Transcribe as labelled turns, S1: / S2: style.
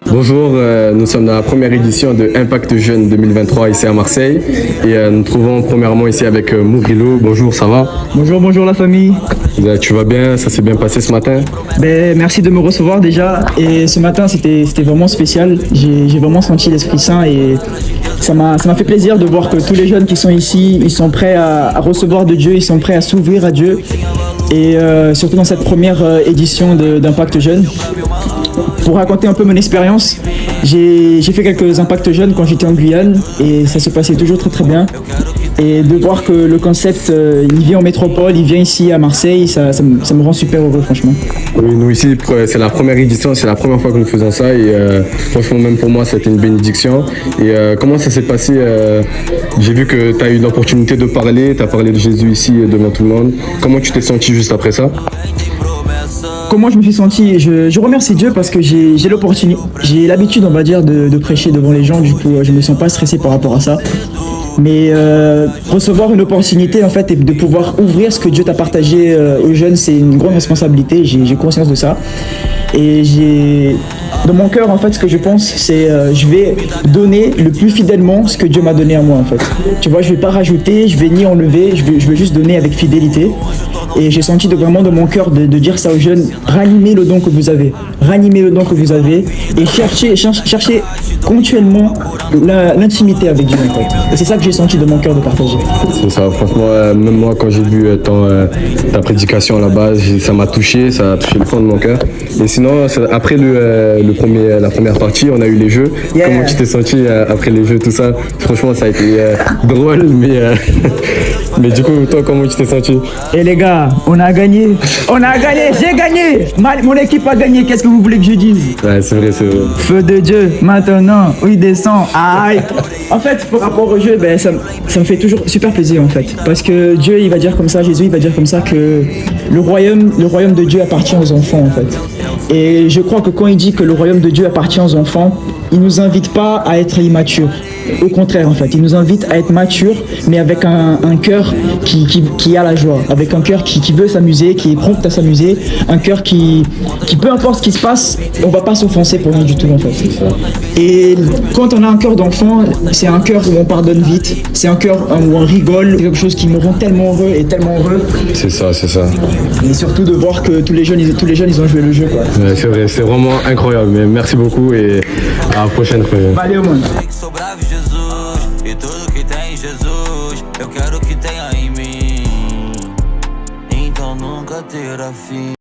S1: Bonjour, nous sommes dans la première édition de Impact Jeune 2023 ici à Marseille et nous nous trouvons premièrement ici avec Mourilo. Bonjour, ça va?
S2: Bonjour la famille.
S1: Tu vas bien? Ça s'est bien passé ce matin?
S2: Merci de me recevoir déjà. Et ce matin, c'était vraiment spécial. J'ai vraiment senti l'Esprit Saint et ça m'a fait plaisir de voir que tous les jeunes qui sont ici, ils sont prêts à recevoir de Dieu, ils sont prêts à s'ouvrir à Dieu. Et surtout dans cette première édition d'Impact Jeune. Pour raconter un peu mon expérience, j'ai fait quelques impacts jeunes quand j'étais en Guyane et ça se passait toujours très bien. Et de voir que le concept, il vient en métropole, il vient ici à Marseille, ça me rend super heureux franchement.
S1: Oui, nous ici, c'est la première édition, c'est la première fois que nous faisons ça et franchement même pour moi c'était une bénédiction. Et comment ça s'est passé? J'ai vu que tu as eu l'opportunité de parler, tu as parlé de Jésus ici devant tout le monde. Comment tu t'es senti juste après ça?
S2: Comment je me suis senti? Je remercie Dieu parce que j'ai l'opportunité, j'ai l'habitude on va dire de prêcher devant les gens, du coup je me sens pas stressé par rapport à ça. Mais recevoir une opportunité en fait et de pouvoir ouvrir ce que Dieu t'a partagé aux jeunes, c'est une grande responsabilité, j'ai conscience de ça. Et dans mon cœur en fait ce que je pense c'est je vais donner le plus fidèlement ce que Dieu m'a donné à moi en fait. Tu vois, je vais pas rajouter, je vais ni enlever, je vais juste donner avec fidélité. Et j'ai senti vraiment de mon cœur de dire ça aux jeunes, ranimez le don que vous avez, ranimez le don que vous avez et cherchez continuellement l'intimité avec Dieu en fait. Et c'est ça que j'ai senti de mon cœur de partager.
S1: C'est ça, franchement, même moi quand j'ai vu ta prédication là-bas, ça m'a touché, ça a touché le fond de mon cœur. Et sinon, après la première partie, on a eu les jeux. Yeah. Comment tu t'es senti après les jeux, tout ça? Franchement, ça a été drôle, mais du coup, toi, comment tu t'es senti?
S2: Et les gars, on a gagné, j'ai gagné, mon équipe a gagné, qu'est-ce que vous voulez que je dise?
S1: Ouais, c'est vrai.
S2: Feu de Dieu, maintenant, où il descend, aïe. En fait, par rapport au jeu, ça me fait toujours super plaisir en fait, parce que Dieu, il va dire comme ça, Jésus, il va dire comme ça que le royaume de Dieu appartient aux enfants en fait. Et je crois que quand il dit que le royaume de Dieu appartient aux enfants, il nous invite pas à être immatures. Au contraire, en fait, il nous invite à être matures, mais avec un cœur qui a la joie, avec un cœur qui veut s'amuser, qui est prompt à s'amuser, un cœur qui peu importe ce qui se passe, on va pas s'offenser pour rien du tout, en fait. Et quand on a un cœur d'enfant, c'est un cœur où on pardonne vite, c'est un cœur où on rigole, c'est quelque chose qui me rend tellement heureux et tellement heureux.
S1: C'est ça.
S2: Et surtout de voir que tous les jeunes, ils ont joué le jeu, quoi.
S1: Ouais, c'est vrai, c'est vraiment incroyable. Mais merci beaucoup et à la prochaine.
S2: Valeu, mano.
S3: Eu quero que tenha em mim, então nunca terá fim.